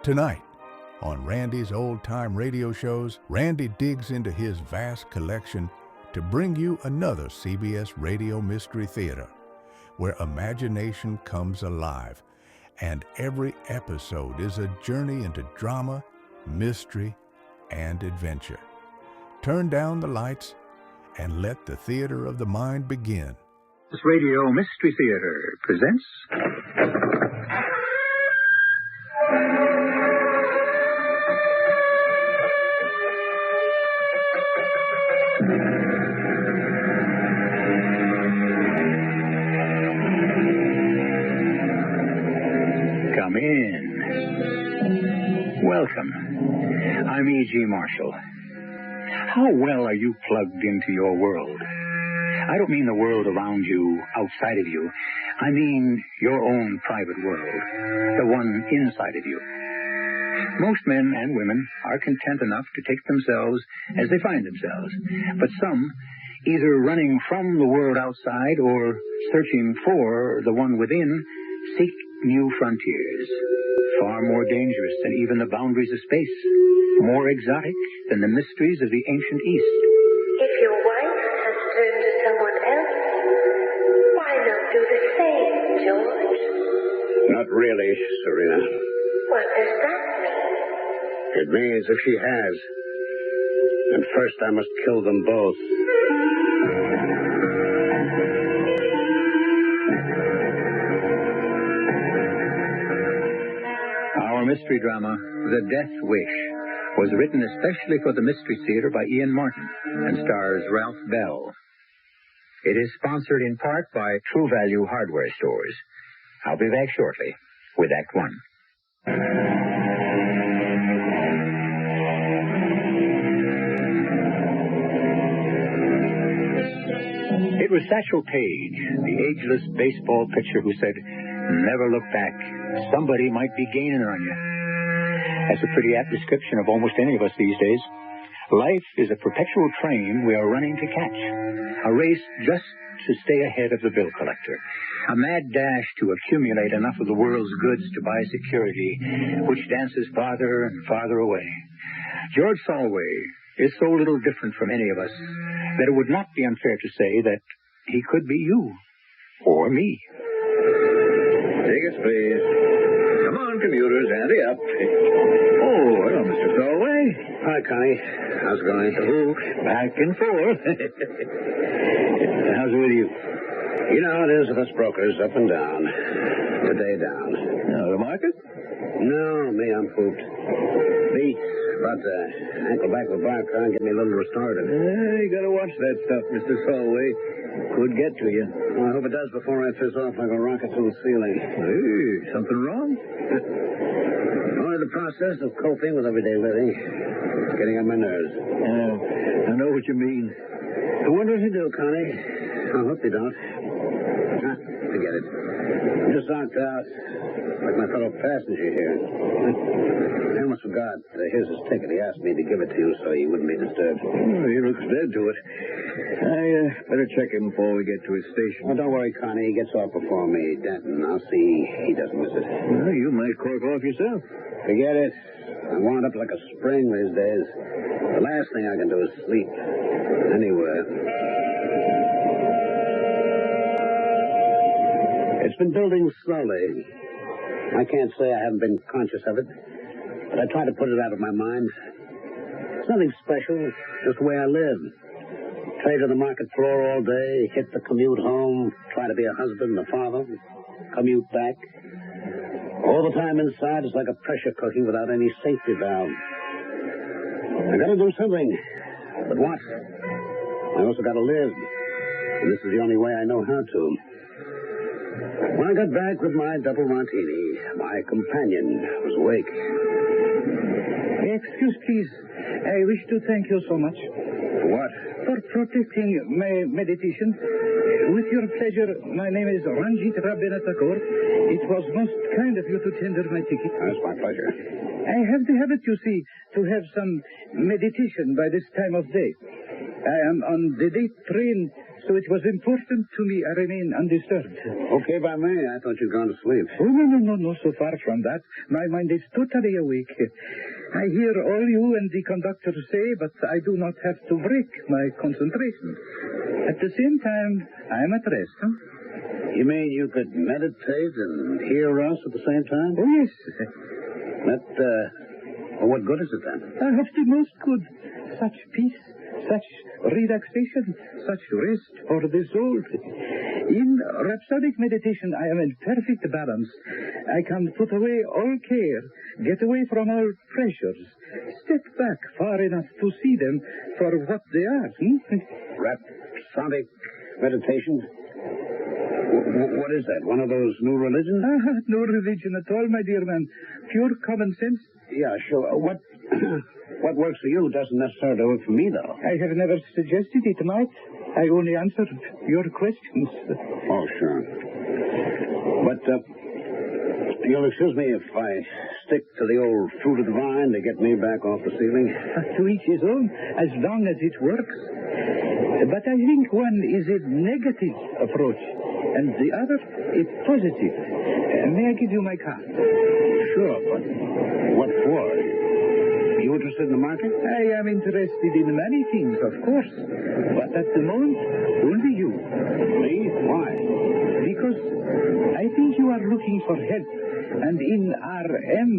Tonight, on Randy's old-time radio shows, Randy digs into his vast collection to bring you another CBS Radio Mystery Theater, where imagination comes alive, and every episode is a journey into drama, mystery, and adventure. Turn down the lights and let the theater of the mind begin. This Radio Mystery Theater presents... Come in. Welcome. I'm E.G. Marshall. How well are you plugged into your world? I don't mean the world around you, outside of you. I mean your own private world, the one inside of you. Most men and women are content enough to take themselves as they find themselves. But some, either running from the world outside or searching for the one within, seek new frontiers, far more dangerous than even the boundaries of space, more exotic than the mysteries of the ancient East. If your wife has turned to someone else, why not do the same, George? Not really, Serena. What does that mean? It means if she has. And first I must kill them both. Our mystery drama, The Death Wish, was written especially for the Mystery Theater by Ian Martin and stars Ralph Bell. It is sponsored in part by True Value Hardware Stores. I'll be back shortly with Act One. It was Satchel Paige, the ageless baseball pitcher who said, "Never look back. Somebody might be gaining on you." That's a pretty apt description of almost any of us these days. Life is a perpetual train we are running to catch. A race just to stay ahead of the bill collector. A mad dash to accumulate enough of the world's goods to buy security, which dances farther and farther away. George Solway is so little different from any of us that it would not be unfair to say that he could be you or me. Tickets, please. Come on, commuters, ante up. Oh, hello, Mr. Solway. Hi, Connie. How's it going? Oh, back and forth. How's it with you? You know how it is with us brokers, up and down. Today down. The market? No, me, I'm pooped. Beat. About to ankle back with a bar car and get me a little restorative. You gotta watch that stuff, Mr. Solway. Could get to you. Well, I hope it does before I fizz off like a rocket through the ceiling. Hey, something wrong? Only the process of coping with everyday living. It's getting on my nerves. I know what you mean. I wonder if you do, Connie. I hope you don't. Forget it. You just knocked out like my fellow passenger here. I almost forgot. Here's his ticket. He asked me to give it to you so he wouldn't be disturbed. Oh, he looks dead to it. I better check him before we get to his station. Oh, don't worry, Connie. He gets off before me. Denton, I'll see he doesn't miss it. Well, you might cork off yourself. Forget it. I'm wound up like a spring these days. The last thing I can do is sleep. Anywhere. It's been building slowly. I can't say I haven't been conscious of it, but I try to put it out of my mind. It's nothing special, just the way I live. Trade to the market floor all day, hit the commute home, try to be a husband, a father, commute back. All the time inside is like a pressure cooking without any safety valve. I gotta do something. But what? I also gotta live. And this is the only way I know how to. When I got back with my double martini, my companion was awake. Excuse, please. I wish to thank you so much. For what? For protecting my meditation. With your pleasure, my name is Ranjit Rabindranath Tagore. It was most kind of you to tender my ticket. That's my pleasure. I have the habit, you see, to have some meditation by this time of day. I am on the day train So it was important to me I remain undisturbed. Okay by me. I thought you'd gone to sleep. Oh, no, so far from that. My mind is totally awake. I hear all you and the conductor say, but I do not have to break my concentration. At the same time, I am at rest, huh? You mean you could meditate and hear us at the same time? Oh, yes. Well, what good is it then? Of the most good. Such peace, such relaxation, such rest for the soul. In rhapsodic meditation, I am in perfect balance. I can put away all care, get away from all pressures, step back far enough to see them for what they are. Rhapsodic meditation? What is that? One of those new religions? No religion at all, my dear man. Pure common sense. Yeah, sure. What works for you doesn't necessarily work for me, though. I have never suggested it might. I only answered your questions. Oh, sure. But, you'll excuse me if I stick to the old fruit of the vine to get me back off the ceiling? To each his own, as long as it works. But I think one is a negative approach, and the other a positive. May I give you my card? Sure, but what for? Are you interested in the market? I am interested in many things, of course. But at the moment, only you. Me? Why? Because I think you are looking for help. And in RM,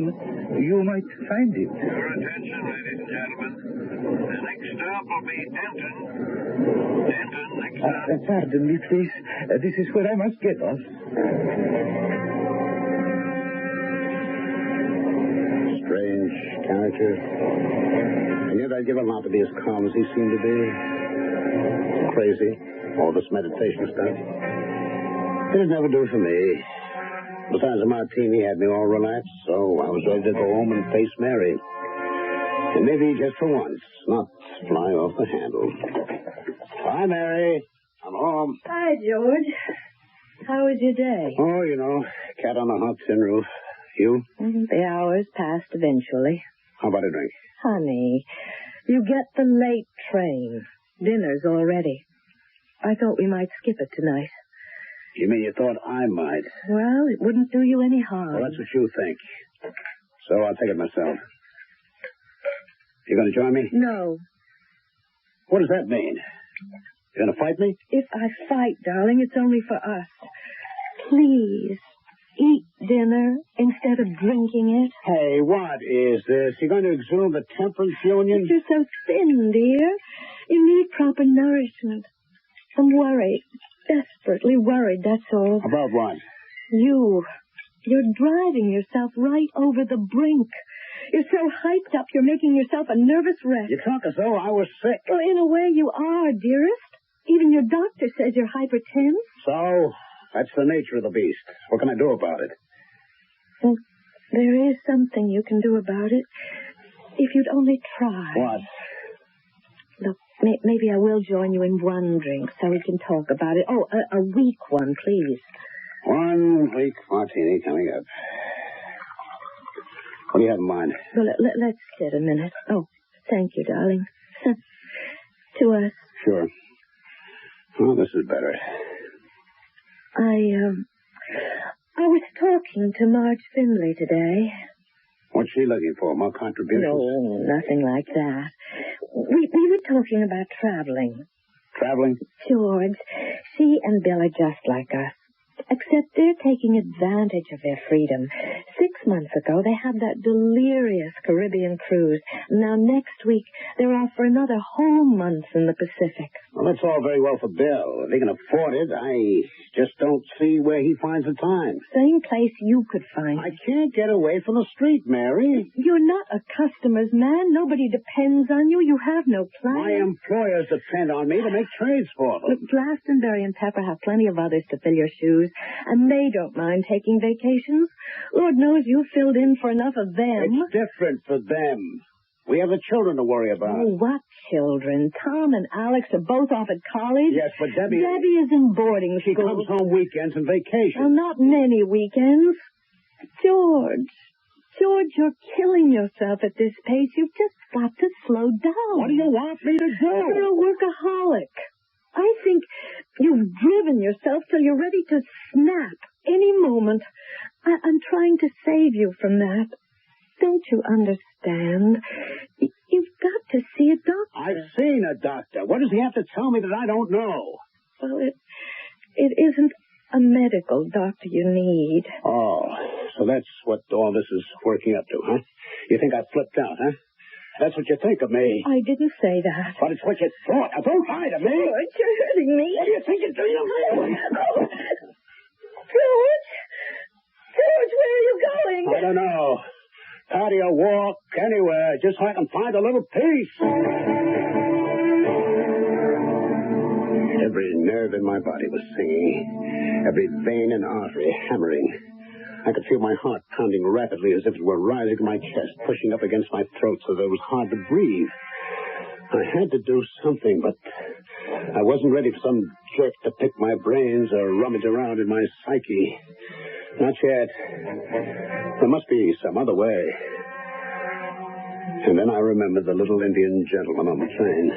you might find it. Your attention, ladies and gentlemen. The next stop will be Denton. Denton, next stop. Pardon me, please. This is where I must get off. Strange character. And yet I'd give him out to be as calm as he seemed to be. Crazy. All this meditation stuff. It'd never do for me. Besides the martini had me all relaxed, so I was ready to go home and face Mary. And maybe just for once, not fly off the handle. Bye, Mary. I'm home. Hi, George. How was your day? Oh, you know, cat on a hot tin roof. You? The hours passed eventually. How about a drink? Honey, you get the late train. Dinner's all ready. I thought we might skip it tonight. You mean you thought I might? Well, it wouldn't do you any harm. Well, that's what you think. So I'll take it myself. You going to join me? No. What does that mean? You going to fight me? If I fight, darling, it's only for us. Please, eat dinner instead of drinking it. Hey, what is this? You going to exhume the temperance union? You're so thin, dear. You need proper nourishment. I'm worried. Desperately worried, that's all. About what? You're driving yourself right over the brink. You're so hyped up, you're making yourself a nervous wreck. You talk as though I was sick. Well, in a way you are, dearest. Even your doctor says you're hypertense. So, that's the nature of the beast. What can I do about it? Well, there is something you can do about it. If you'd only try. What? Look, maybe I will join you in one drink so we can talk about it. Oh, a weak one, please. 1 week martini coming up. What do you have in mind? Well, let's sit a minute. Oh, thank you, darling. To us. Sure. Well, this is better. I was talking to Marge Findlay today. What's she looking for? More contributions? No, nothing like that. We were talking about traveling. Traveling? George, she and Bill are just like us. Except they're taking advantage of their freedom. 6 months ago, they had that delirious Caribbean cruise. Now, next week, they're off for another whole month in the Pacific. Well, that's all very well for Bill. If he can afford it, I just don't see where he finds the time. Same place you could find. I can't get away from the street, Mary. You're not a customer's man. Nobody depends on you. You have no plan. My employers depend on me to make trades for them. Look, Glastonbury and Pepper have plenty of others to fill your shoes, and they don't mind taking vacations. Lord knows you've filled in for enough of them. It's different for them. We have the children to worry about. Oh, what children? Tom and Alex are both off at college. Yes, but Debbie is in boarding she school. comes home weekends and vacations. Well, not many weekends. George, you're killing yourself at this pace. You've just got to slow down. What do you want me to do? You're a workaholic. I think you've driven yourself till you're ready to snap any moment. I'm trying to save you from that. Don't you understand? You've got to see a doctor. I've seen a doctor. What does he have to tell me that I don't know? Well, it isn't a medical doctor you need. Oh, so that's what all this is working up to, huh? You think I flipped out, huh? That's what you think of me. I didn't say that. But it's what you thought. Now, don't lie to me. George, you're hurting me. What do you think you're doing? George! George, where are you going? I don't know. Patio, walk, anywhere, just so I can find a little peace. Every nerve in my body was singing. Every vein and artery hammering. I could feel my heart pounding rapidly as if it were rising to my chest, pushing up against my throat so that it was hard to breathe. I had to do something, but I wasn't ready for some jerk to pick my brains or rummage around in my psyche. Not yet. There must be some other way. And then I remembered the little Indian gentleman on the train.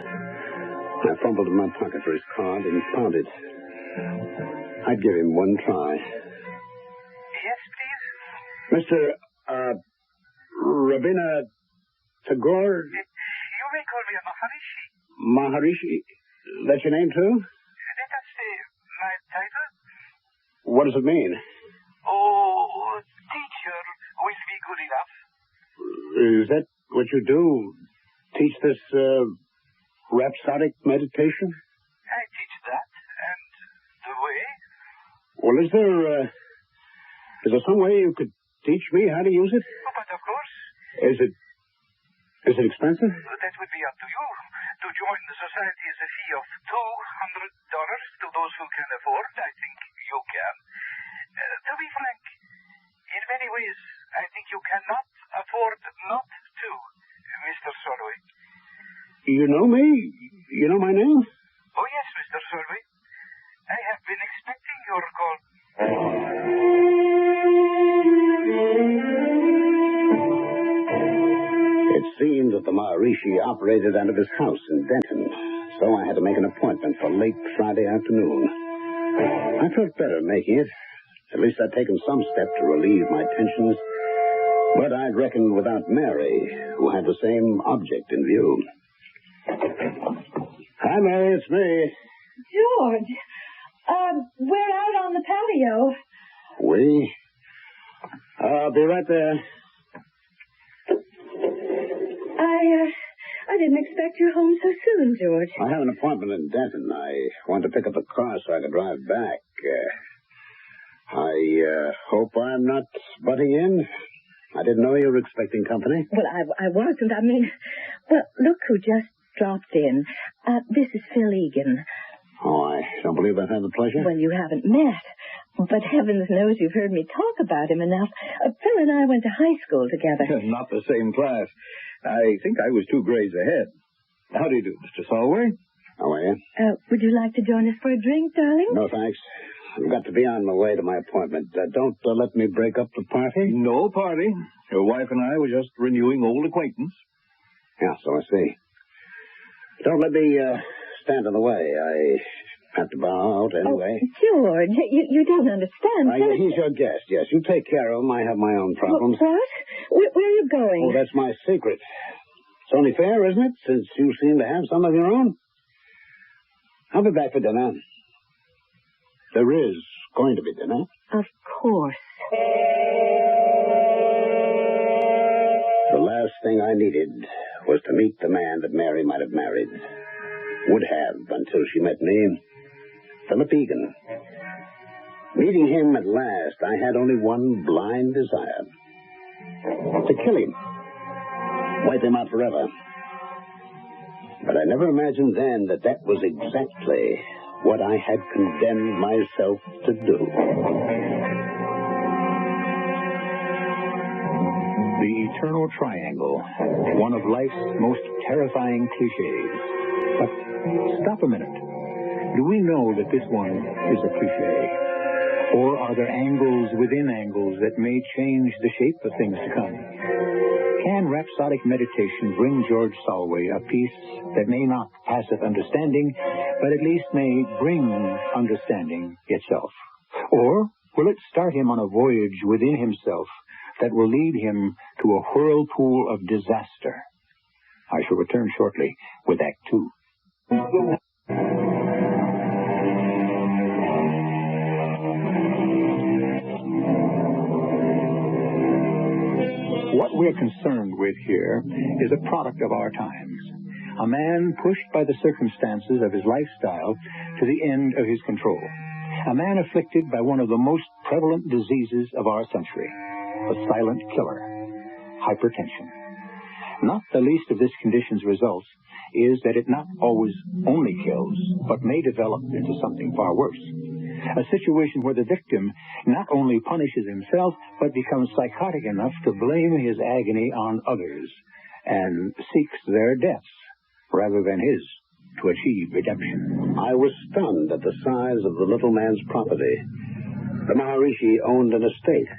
I fumbled in my pocket for his card and found it. I'd give him one try. Yes, please? Mr. Rabina Tagore? You may call me a Maharishi. Maharishi? That's your name, too? That's my title. What does it mean? Oh, teacher will be good enough. Is that what you do? Teach this, rhapsodic meditation? I teach that, and the way? Well, is there some way you could teach me how to use it? Oh, but of course. Is it expensive? That would be up to you. To join the society is a fee of $200 to those who can afford. I think you can. To be frank, in many ways, I think you cannot afford not to, Mr. Solway. You know me? You know my name? Oh, yes, Mr. Solway. I have been expecting your call. It seemed that the Maharishi operated out of his house in Denton, so I had to make an appointment for late Friday afternoon. I felt better making it. At least I'd taken some step to relieve my tensions. But I'd reckoned without Mary, who had the same object in view. Hi, Mary, it's me. George, we're out on the patio. We? I'll be right there. I didn't expect you home so soon, George. I have an appointment in Denton. I wanted to pick up a car so I could drive back. I hope I'm not butting in. I didn't know you were expecting company. Well, I wasn't. Well, look who just dropped in. This is Phil Egan. Oh, I don't believe I've had the pleasure. Well, you haven't met. But heavens knows you've heard me talk about him enough. Phil and I went to high school together. Not the same class. I think I was 2 grades ahead. How do you do, Mr. Solway? How are you? Would you like to join us for a drink, darling? No, thanks. I've got to be on my way to my appointment. Don't let me break up the party. No party. Your wife and I were just renewing old acquaintance. Yeah, so I see. Don't let me stand in the way. I have to bow out anyway. Oh, George, you don't understand. He's your guest, yes. You take care of him. I have my own problems. What? Where are you going? Oh, that's my secret. It's only fair, isn't it, since you seem to have some of your own? I'll be back for dinner. There is going to be dinner. Of course. The last thing I needed was to meet the man that Mary might have married. Would have until she met me. Philip Egan. Meeting him at last, I had only one blind desire. To kill him. Wipe him out forever. But I never imagined then that that was exactly what I had condemned myself to do. The eternal triangle, one of life's most terrifying cliches. But stop a minute. Do we know that this one is a cliche? Or are there angles within angles that may change the shape of things to come? Can rhapsodic meditation bring George Solway a peace that may knock passive understanding, but at least may bring understanding itself? Or will it start him on a voyage within himself that will lead him to a whirlpool of disaster? I shall return shortly with Act 2. What we're concerned with here is a product of our times. A man pushed by the circumstances of his lifestyle to the end of his control. A man afflicted by one of the most prevalent diseases of our century, the silent killer, hypertension. Not the least of this condition's results is that it not always only kills, but may develop into something far worse. A situation where the victim not only punishes himself, but becomes psychotic enough to blame his agony on others and seeks their deaths rather than his to achieve redemption. I was stunned at the size of the little man's property. The Maharishi owned an estate.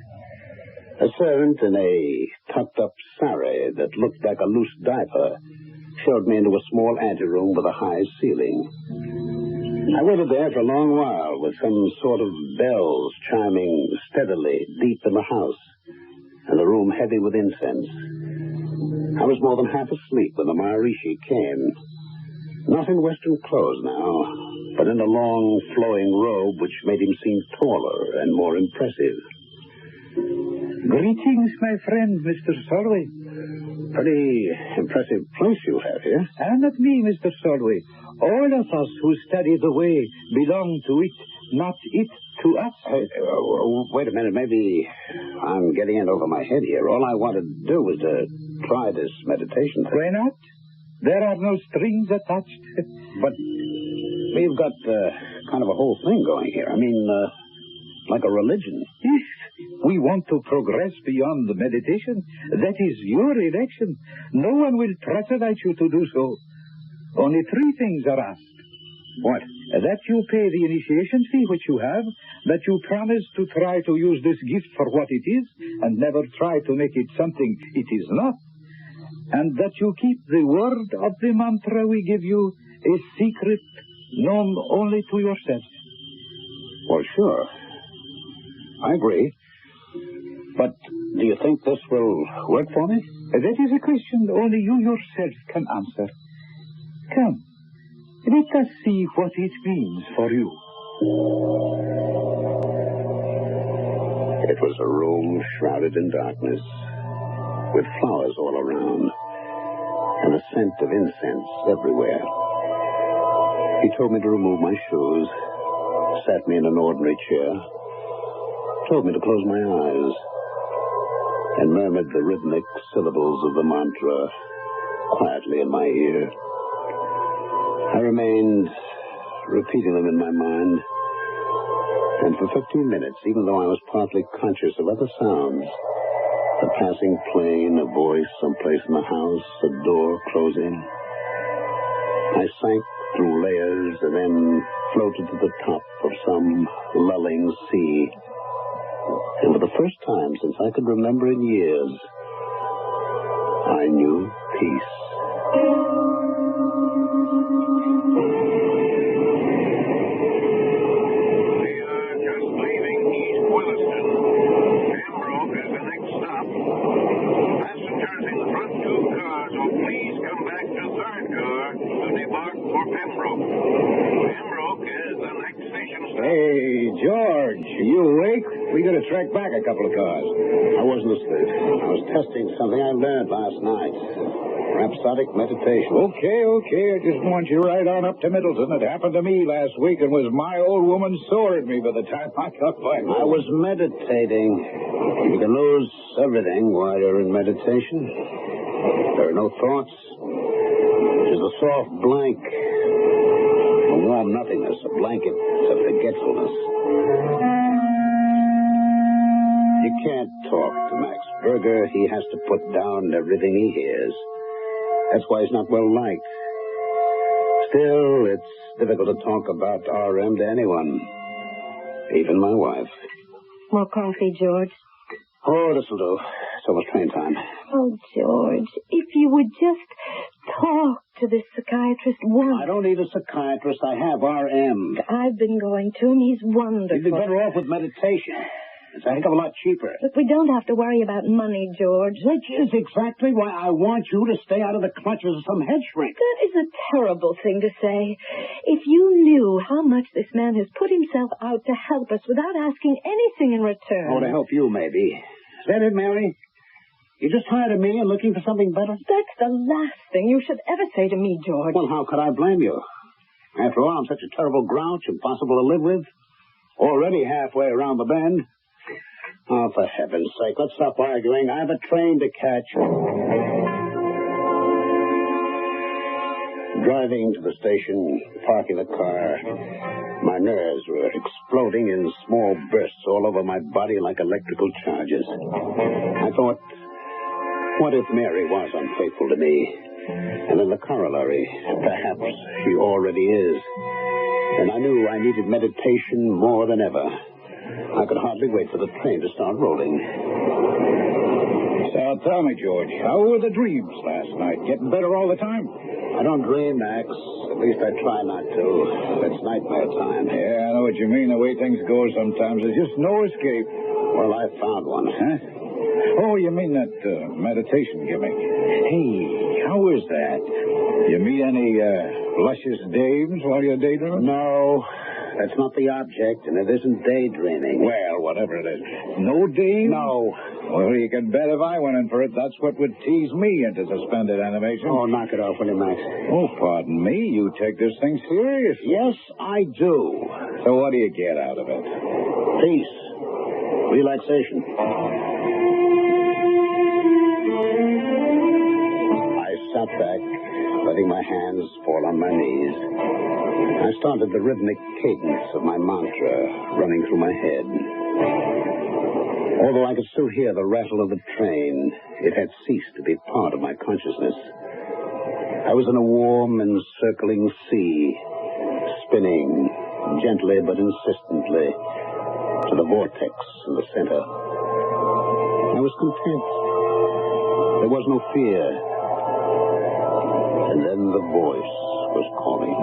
A servant in a tucked-up sari that looked like a loose diaper showed me into a small anteroom with a high ceiling. I waited there for a long while with some sort of bells chiming steadily deep in the house, and the room heavy with incense. I was more than half asleep when the Maharishi came. Not in Western clothes now, but in a long, flowing robe which made him seem taller and more impressive. Greetings, my friend, Mr. Solway. Pretty impressive place you have here. And not me, Mr. Solway. All of us who study the way belong to it, not it to us. Wait a minute. Maybe I'm getting in over my head here. All I wanted to do was to try this meditation thing. Why not? There are no strings attached. But we've got kind of a whole thing going here. I mean, like a religion. If we want to progress beyond the meditation, that is your election. No one will pressurise you to do so. Only 3 things are asked. What? That you pay the initiation fee which you have, that you promise to try to use this gift for what it is, and never try to make it something it is not, and that you keep the word of the mantra we give you a secret known only to yourself. Well, sure. I agree. But do you think this will work for me? That is a question only you yourself can answer. Come, let us see what it means for you. It was a room shrouded in darkness, with flowers all around, and a scent of incense everywhere. He told me to remove my shoes, sat me in an ordinary chair, told me to close my eyes, and murmured the rhythmic syllables of the mantra quietly in my ear. I remained repeating them in my mind, and for 15 minutes, even though I was partly conscious of other sounds, a passing plane, a voice someplace in the house, a door closing, I sank through layers and then floated to the top of some lulling sea. And for the first time since I could remember in years, I knew peace. Hey, George, you awake? We got to track back a couple of cars. I wasn't asleep. I was testing something I learned last night. Rhapsodic meditation. Okay. I just want you right on up to Middleton. It happened to me last week and was my old woman sore at me by the time I got back. I was meditating. You can lose everything while you're in meditation. There are no thoughts. Just a soft blank. A warm nothingness, a blanket of forgetfulness. You can't talk to Max Berger. He has to put down everything he hears. That's why he's not well liked. Still, it's difficult to talk about RM to anyone. Even my wife. More coffee, George? Oh, this'll do. It's almost train time. Oh, George, if you would just talk to this psychiatrist once. I don't need a psychiatrist. I have RM. I've been going to him. He's wonderful. You'd be better off with meditation. It's a heck of a lot cheaper. Look, we don't have to worry about money, George. Which is exactly why I want you to stay out of the clutches of some head shrink. That is a terrible thing to say. If you knew how much this man has put himself out to help us without asking anything in return. Oh, to help you, maybe. Is that it, Mary? You just tired of me and looking for something better? That's the last thing you should ever say to me, George. Well, how could I blame you? After all, I'm such a terrible grouch, impossible to live with. Already halfway around the bend. Oh, for heaven's sake, let's stop arguing. I have a train to catch. Driving to the station, parking the car, my nerves were exploding in small bursts all over my body like electrical charges. I thought, what if Mary was unfaithful to me? And then the corollary, perhaps she already is. And I knew I needed meditation more than ever. I could hardly wait for the train to start rolling. So tell me, George, how were the dreams last night? Getting better all the time? I don't dream, Max. At least I try not to. It's nightmare time. Yeah, I know what you mean. The way things go sometimes, there's just no escape. Well, I found one. Huh? Oh, you mean that meditation gimmick. Hey, how is that? You meet any luscious dames while you're daydreaming? No, that's not the object, and it isn't daydreaming. Well, whatever it is. No dames? No. Well, you can bet if I went in for it, that's what would tease me into suspended animation. Oh, knock it off, will you, Max? Oh, pardon me. You take this thing seriously. Yes, I do. So what do you get out of it? Peace. Relaxation. I sat back, letting my hands fall on my knees. I started the rhythmic cadence of my mantra running through my head. Although I could still hear the rattle of the train, it had ceased to be part of my consciousness. I was in a warm, encircling sea, spinning gently but insistently to the vortex in the center. I was content. There was no fear. And then the voice was calling.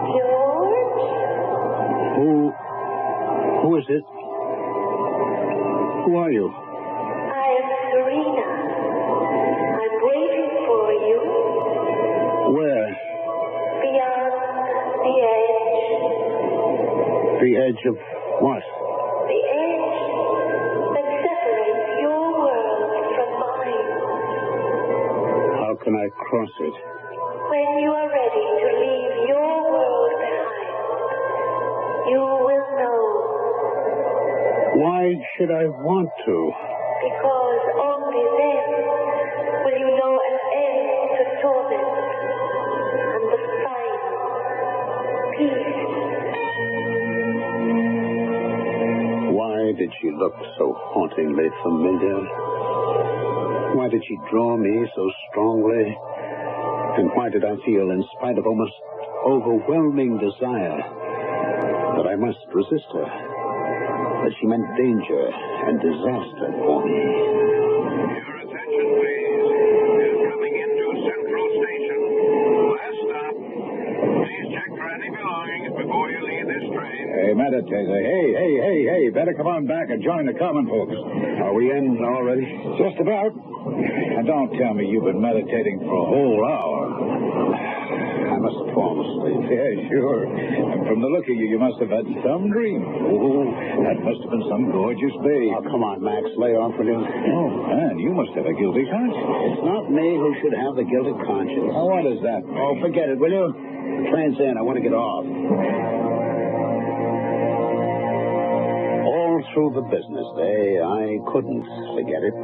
George? Who is it? Who are you? I am Serena. I'm waiting for you Where? beyond the edge. The edge of what? The edge that separates your world from mine. How can I cross it? When you are ready to leave your world behind, you will know. Why should I want to? Because only then will you know an end to torment and the final peace. Why did she look so hauntingly familiar? Why did she draw me so strongly? And why did I feel, in spite of almost overwhelming desire, that I must resist her? That she meant danger and disaster for me? Your attention, please. We're coming into Central Station. Last stop. Please check for any belongings before you leave this train. Hey, meditator. Hey. Better come on back and join the common folks. Are we in already? Just about. Now, don't tell me you've been meditating for a whole hour. I must have fallen asleep. Yeah, sure. And from the look of you, you must have had some dream. Oh, that must have been some gorgeous babe. Oh, come on, Max. Lay off, will you? Oh, man, you must have a guilty conscience. It's not me who should have the guilty conscience. Oh, what is that? Oh, forget it, will you? The train's in. I want to get off. All through the business day, I couldn't forget it.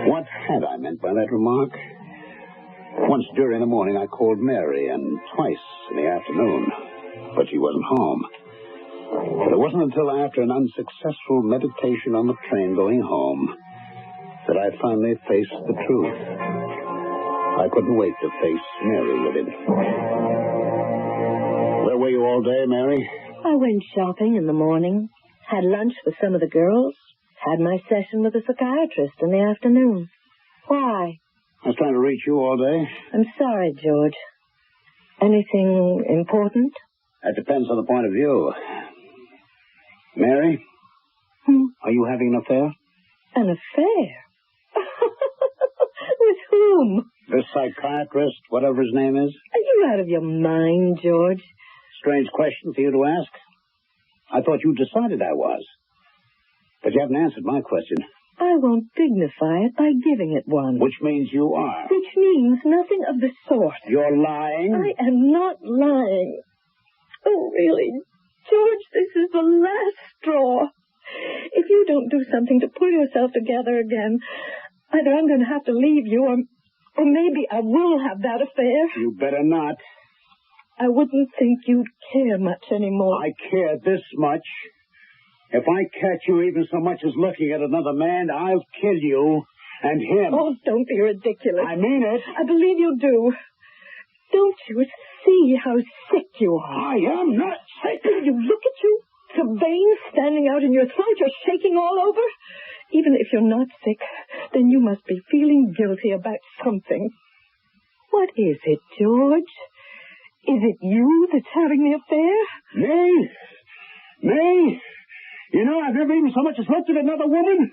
What had I meant by that remark? Once during the morning, I called Mary, and twice in the afternoon, but she wasn't home. But it wasn't until after an unsuccessful meditation on the train going home that I finally faced the truth. I couldn't wait to face Mary with it. Where were you all day, Mary? I went shopping in the morning, had lunch with some of the girls, had my session with a psychiatrist in the afternoon. Why? I was trying to reach you all day. I'm sorry, George. Anything important? That depends on the point of view. Mary? Are you having an affair? An affair? With whom? This psychiatrist, whatever his name is? Are you out of your mind, George? Strange question for you to ask. I thought you decided I was. But you haven't answered my question. I won't dignify it by giving it one. Which means you are. Which means nothing of the sort. You're lying? I am not lying. Oh, really, George, this is the last straw. If you don't do something to pull yourself together again, either I'm going to have to leave you, or maybe I will have that affair. You better not. I wouldn't think you'd care much anymore. I care this much. If I catch you even so much as looking at another man, I'll kill you and him. Oh, don't be ridiculous. I mean it. I believe you do. Don't you see how sick you are? I am not sick. You look at you, the veins standing out in your throat, you're shaking all over. Even if you're not sick, then you must be feeling guilty about something. What is it, George? Is it you that's having the affair? Me? Me? You know, I've never even so much as looked at another woman.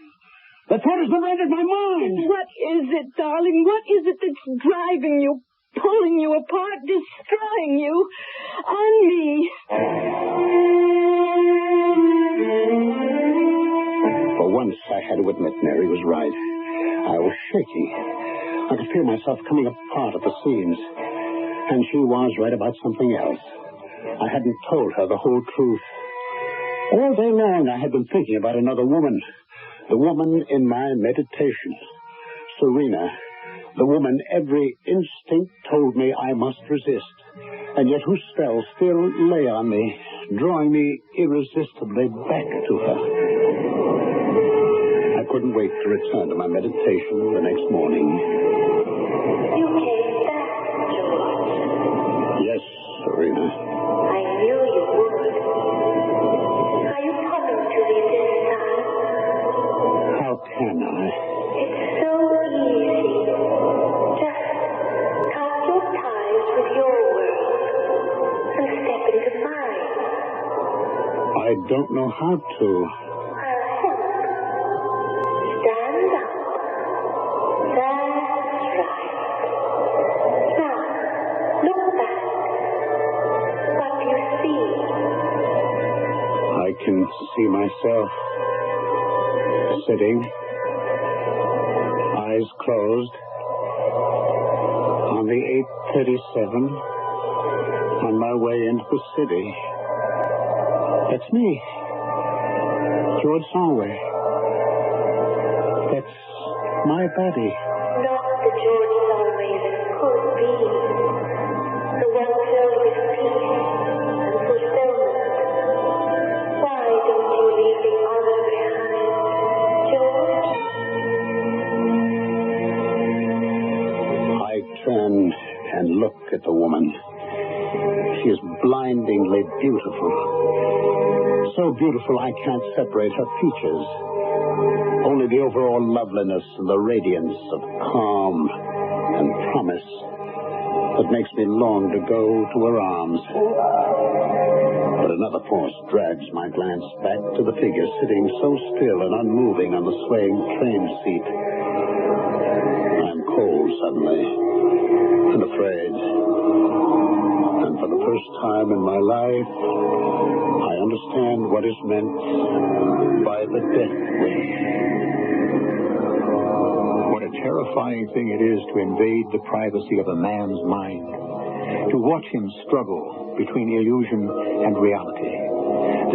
The thought has never entered my mind. What is it, darling? What is it that's driving you, pulling you apart, destroying you? On me. For once, I had to admit Mary was right. I was shaking. I could feel myself coming apart at the seams. And she was right about something else. I hadn't told her the whole truth. All day long, I had been thinking about another woman. The woman in my meditation. Serena. The woman every instinct told me I must resist. And yet whose spell still lay on me, drawing me irresistibly back to her. I couldn't wait to return to my meditation the next morning. You came back, George. Yes, Serena. I knew you would. Are you coming to me this time? How can I? It's so easy. Just cut your ties with your world and step into mine. I don't know how to. I'll help. Stand up. That's right. Now, look back. What do you see? I can see myself sitting, eyes closed, on the 837, on my way into the city. That's me, George Solway. That's my body. Not the George Solway that could be. The one filled with peace and fulfillment. Why don't you leave the other behind, George? I turn and look at the woman. She is blindingly beautiful. So beautiful I can't separate her features. Only the overall loveliness and the radiance of calm and promise that makes me long to go to her arms. But another force drags my glance back to the figure sitting so still and unmoving on the swaying train seat. I'm cold suddenly and afraid. And for the first time in my life, I understand what is meant by the death wish. What a terrifying thing it is to invade the privacy of a man's mind, to watch him struggle between illusion and reality.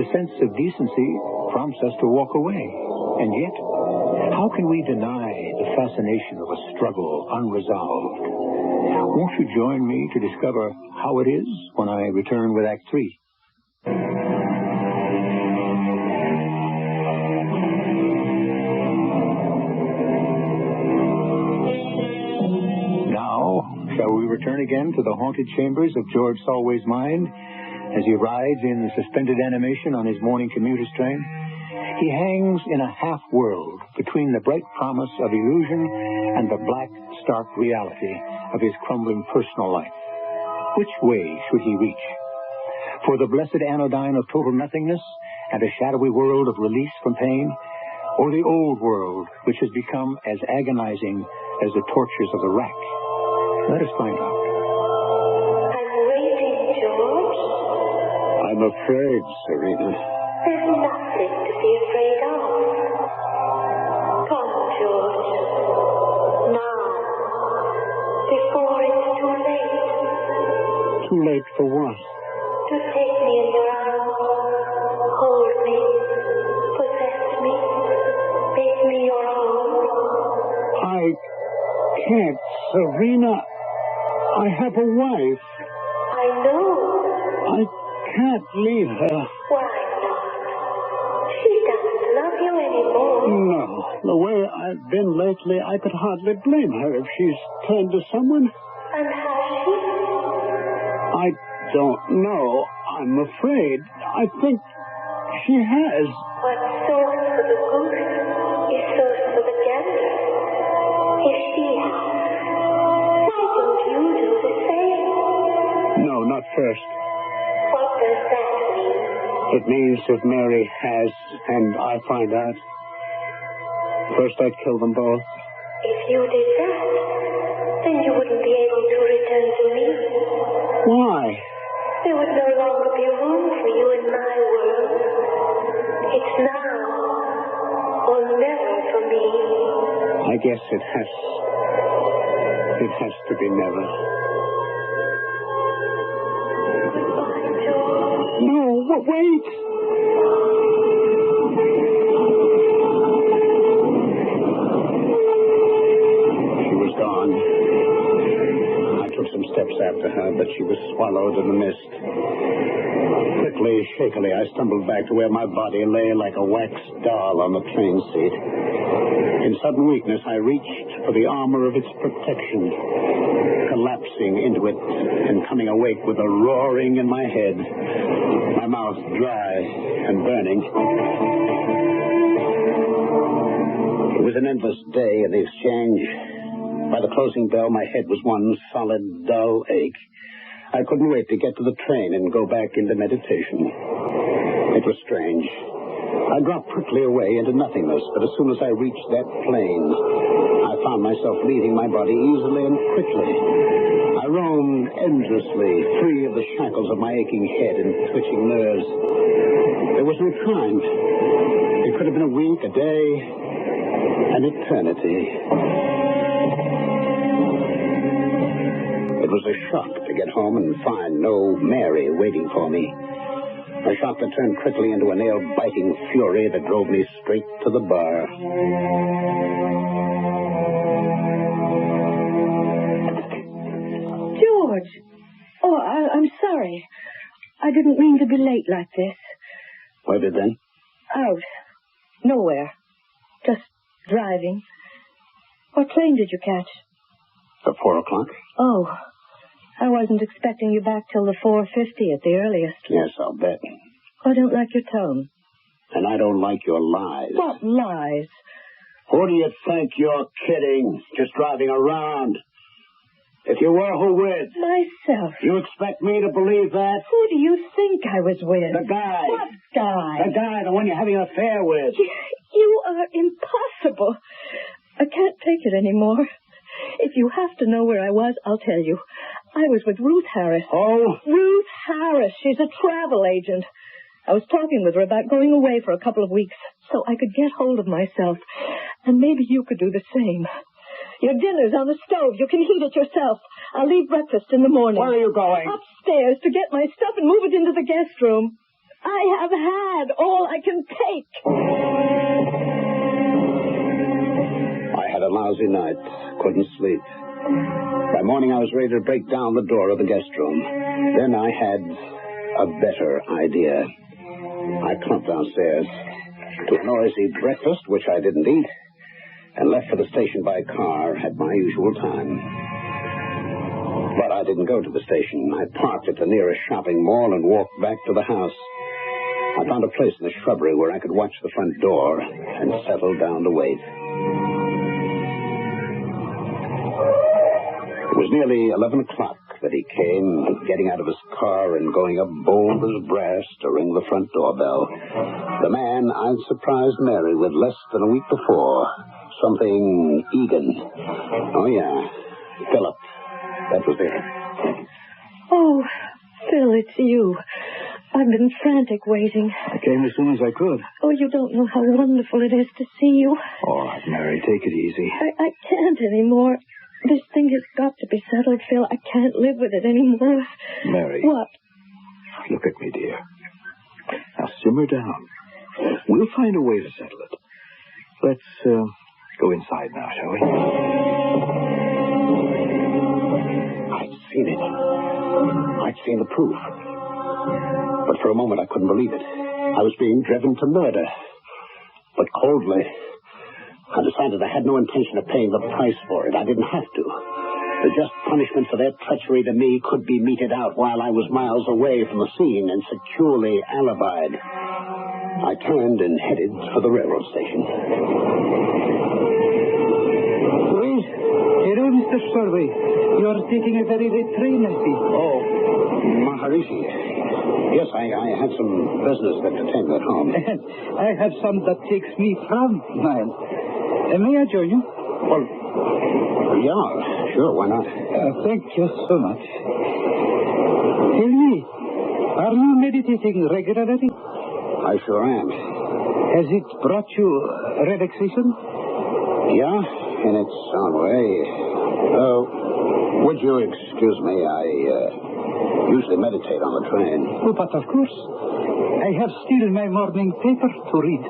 The sense of decency prompts us to walk away, and yet, how can we deny the fascination of a struggle unresolved? Won't you join me to discover how it is when I return with Act 3? Shall we return again to the haunted chambers of George Solway's mind as he rides in suspended animation on his morning commuter's train? He hangs in a half-world between the bright promise of illusion and the black, stark reality of his crumbling personal life. Which way should he reach? For the blessed anodyne of total nothingness and a shadowy world of release from pain? Or the old world, which has become as agonizing as the tortures of the rack? Let us find out. I'm waiting, George. I'm afraid, Serena. There's nothing to be afraid of. Come, George. Now, before it's too late. Too late for what? To take me in your arms, hold me, possess me, make me your own. I can't, Serena. I have a wife. I know. I can't leave her. Why not? She doesn't love you anymore. No. The way I've been lately, I could hardly blame her if she's turned to someone. And has she? I don't know. I'm afraid. I think she has. What's sauce for the goose is sauce for the gander. If she has, why don't you do the same? No, not first. What does that mean? It means if Mary has and I find out, first I'd kill them both. If you did that, then you wouldn't be able to return to me. Why? There would no longer be room for you in my world. It's now or never for me. I guess it has to be never. Goodbye, George. No, wait! She was gone. I took some steps after her, but she was swallowed in the mist. Quickly, shakily, I stumbled back to where my body lay like a wax doll on the train seat. In sudden weakness, I reached for the armor of its protection, collapsing into it and coming awake with a roaring in my head, my mouth dry and burning. It was an endless day in the exchange. By the closing bell, my head was one solid, dull ache. I couldn't wait to get to the train and go back into meditation. It was strange. I dropped quickly away into nothingness, but as soon as I reached that plane, I found myself leaving my body easily and quickly. I roamed endlessly, free of the shackles of my aching head and twitching nerves. There was no time. It could have been a week, a day, an eternity. It was a shock to get home and find no Mary waiting for me. A shock that turned quickly into a nail-biting fury that drove me straight to the bar. George! Oh, I'm sorry. I didn't mean to be late like this. Where did then? Out. Nowhere. Just driving. What train did you catch? The 4 o'clock? Oh, I wasn't expecting you back till the 4:50 at the earliest. Yes, I'll bet. I don't like your tone. And I don't like your lies. What lies? Who do you think you're kidding? Just driving around. If you were, who with? Myself. You expect me to believe that? Who do you think I was with? The guy. What guy? The guy, the one you're having an affair with. You are impossible. I can't take it anymore. If you have to know where I was, I'll tell you. I was with Ruth Harris. Oh? Ruth Harris. She's a travel agent. I was talking with her about going away for a couple of weeks so I could get hold of myself. And maybe you could do the same. Your dinner's on the stove. You can heat it yourself. I'll leave breakfast in the morning. Where are you going? Upstairs to get my stuff and move it into the guest room. I have had all I can take. I had a lousy night. Couldn't sleep. By morning, I was ready to break down the door of the guest room. Then I had a better idea. I clumped downstairs to a noisy breakfast, which I didn't eat, and left for the station by car at my usual time. But I didn't go to the station. I parked at the nearest shopping mall and walked back to the house. I found a place in the shrubbery where I could watch the front door and settle down to wait. It was nearly 11 o'clock that he came, getting out of his car and going up bold as brass to ring the front doorbell. The man I'd surprised Mary with less than a week before. Something Egan. Oh, yeah. Philip. That was it. Oh, Phil, it's you. I've been frantic waiting. I came as soon as I could. Oh, you don't know how wonderful it is to see you. All right, Mary, take it easy. I can't anymore. This thing has got to be settled, Phil. I can't live with it anymore. Mary. What? Look at me, dear. Now, simmer down. We'll find a way to settle it. Let's go inside now, shall we? I'd seen it. I'd seen the proof. But for a moment, I couldn't believe it. I was being driven to murder. But coldly, I decided I had no intention of paying the price for it. I didn't have to. The just punishment for their treachery to me could be meted out while I was miles away from the scene and securely alibied. I turned and headed for the railroad station. Wait. Hello, Mr. Sorway. You are taking a very late train, I see. Oh, Maharishi. Yes, I had some business that detained me at home. I have some that takes me from mine. May I join you? Well, yeah, sure, why not? Thank you so much. Tell me, are you meditating regularly? I sure am. Has it brought you relaxation? Yeah, in its own way. Would you excuse me? I usually meditate on the train. Oh, but of course. I have still my morning paper to read.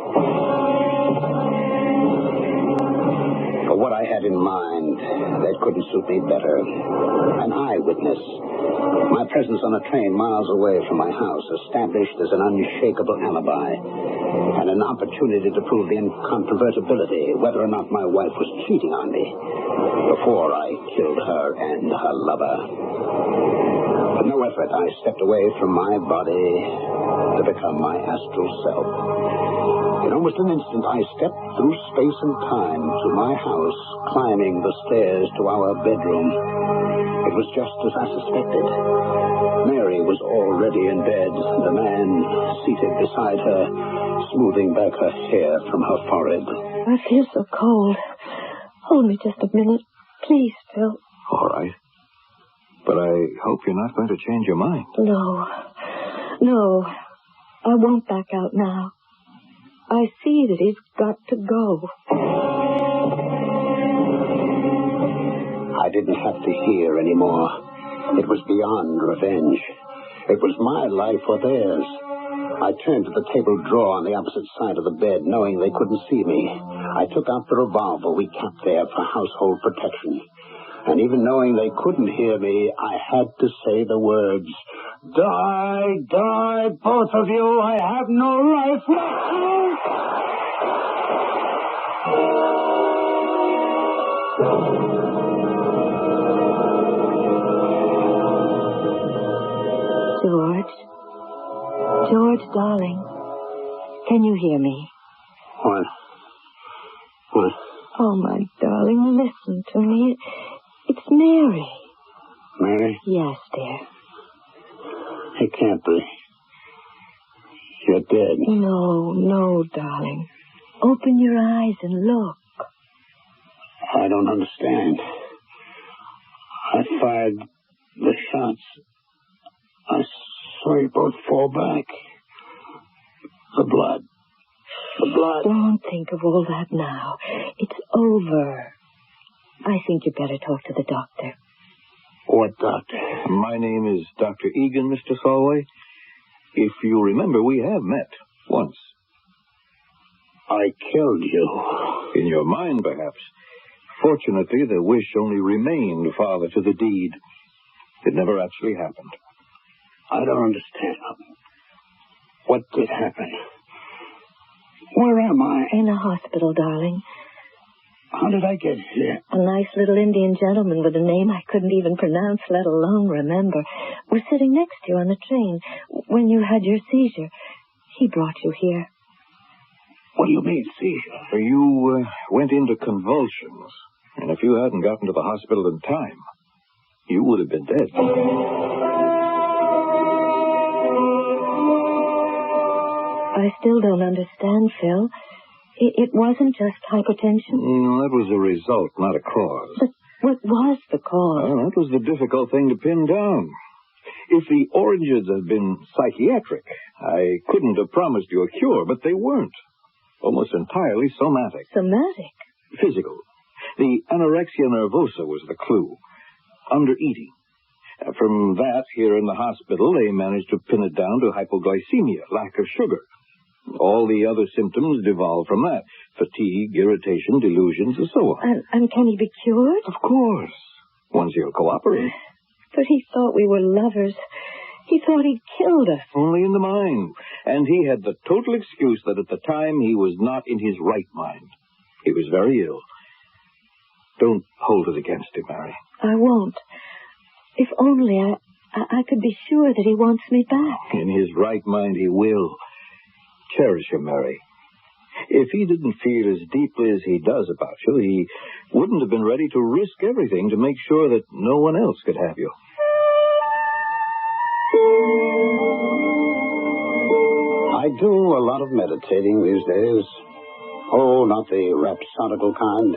For what I had in mind, that couldn't suit me better. An eyewitness. My presence on a train miles away from my house established as an unshakable alibi and an opportunity to prove the incontrovertibility whether or not my wife was cheating on me before I killed her and her lover. With no effort, I stepped away from my body to become my astral self. In almost an instant, I stepped through space and time to my house, climbing the stairs to our bedroom. It was just as I suspected. Mary was already in bed, the man seated beside her, smoothing back her hair from her forehead. I feel so cold. Hold me just a minute. Please, Phil. All right. But I hope you're not going to change your mind. No. I won't back out now. I see that he's got to go. I didn't have to hear anymore. It was beyond revenge. It was my life or theirs. I turned to the table drawer on the opposite side of the bed, knowing they couldn't see me. I took out the revolver we kept there for household protection. And even knowing they couldn't hear me, I had to say the words, "Die, die, both of you. I have no life left." George, darling, can you hear me? What? Oh, my darling, listen to me. It's Mary. Mary? Yes, dear. It can't be. You're dead. No, darling. Open your eyes and look. I don't understand. I fired the shots. I saw you both fall back. The blood. Don't think of all that now. It's over. I think you'd better talk to the doctor. What doctor? My name is Dr. Egan, Mr. Solway. If you remember, we have met once. I killed you. In your mind, perhaps. Fortunately, the wish only remained father to the deed. It never actually happened. I don't understand. What did happen? Where am I? In a hospital, darling. How did I get here? A nice little Indian gentleman with a name I couldn't even pronounce, let alone remember, was sitting next to you on the train when you had your seizure. He brought you here. What do you mean, seizure? You went into convulsions, and if you hadn't gotten to the hospital in time, you would have been dead. I still don't understand, Phil. It wasn't just hypertension. No, that was a result, not a cause. But what was the cause? Well, that was the difficult thing to pin down. If the oranges had been psychiatric, I couldn't have promised you a cure, but they weren't. Almost entirely somatic. Somatic? Physical. The anorexia nervosa was the clue. Undereating. From that, here in the hospital, they managed to pin it down to hypoglycemia, lack of sugar. All the other symptoms devolve from that. Fatigue, irritation, delusions, and so on. And can he be cured? Of course. Once he'll cooperate. But he thought we were lovers. He thought he'd killed us. Only in the mind. And he had the total excuse that at the time he was not in his right mind. He was very ill. Don't hold it against him, Mary. I won't. If only I could be sure that he wants me back. In his right mind, he will. Cherish him, Mary. If he didn't feel as deeply as he does about you, he wouldn't have been ready to risk everything to make sure that no one else could have you. I do a lot of meditating these days. Oh, not the rhapsodical kind.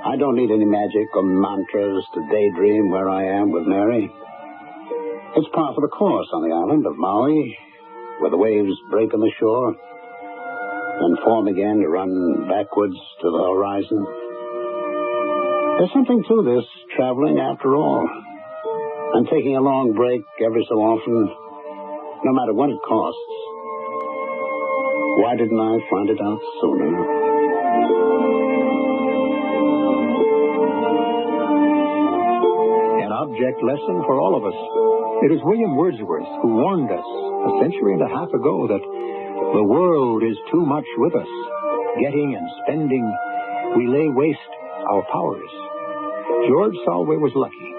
I don't need any magic or mantras to daydream where I am with Mary. It's par for the course on the island of Maui, where the waves break on the shore and form again to run backwards to the horizon. There's something to this traveling after all. And taking a long break every so often, no matter what it costs. Why didn't I find it out sooner? An object lesson for all of us. It is William Wordsworth who warned us a century and a half ago that the world is too much with us. Getting and spending, we lay waste our powers. George Solway was lucky.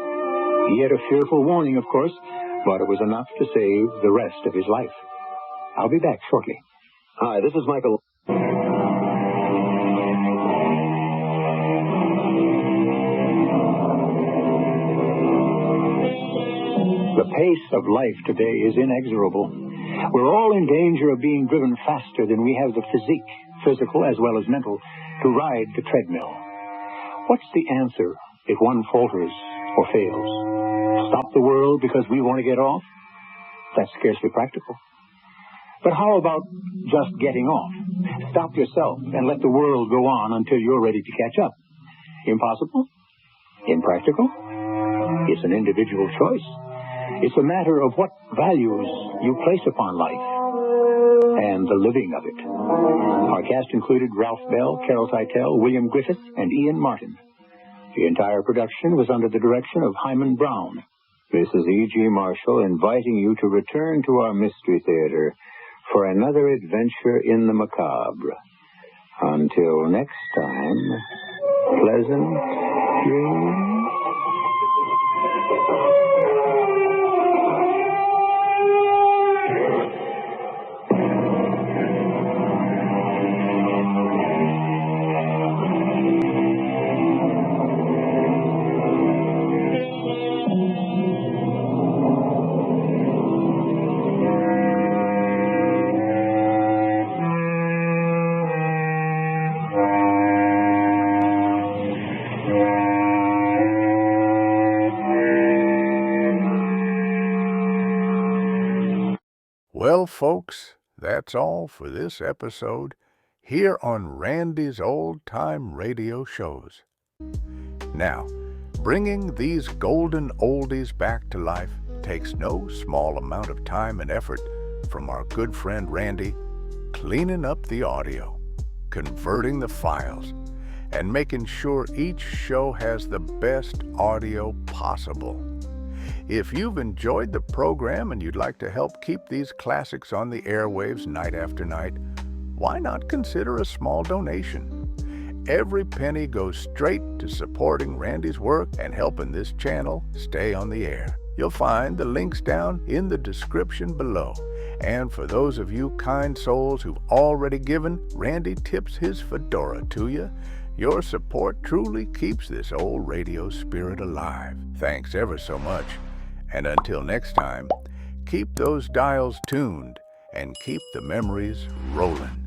He had a fearful warning, of course, but it was enough to save the rest of his life. I'll be back shortly. Hi, this is Michael. The pace of life today is inexorable. We're all in danger of being driven faster than we have the physique, physical as well as mental, to ride the treadmill. What's the answer if one falters or fails? Stop the world because we want to get off? That's scarcely practical. But how about just getting off? Stop yourself and let the world go on until you're ready to catch up. Impossible? Impractical? It's an individual choice. It's a matter of what values you place upon life and the living of it. Our cast included Ralph Bell, Carol Teitel, William Griffith, and Ian Martin. The entire production was under the direction of Hyman Brown. This is E.G. Marshall inviting you to return to our Mystery Theater for another adventure in the macabre. Until next time, pleasant dreams. Well, folks, that's all for this episode here on Randy's Old Time Radio Shows. Now, bringing these golden oldies back to life takes no small amount of time and effort from our good friend Randy, cleaning up the audio, converting the files, and making sure each show has the best audio possible. If you've enjoyed the program and you'd like to help keep these classics on the airwaves night after night, why not consider a small donation? Every penny goes straight to supporting Randy's work and helping this channel stay on the air. You'll find the links down in the description below. And for those of you kind souls who've already given, Randy tips his fedora to you. Your support truly keeps this old radio spirit alive. Thanks ever so much. And until next time, keep those dials tuned and keep the memories rolling.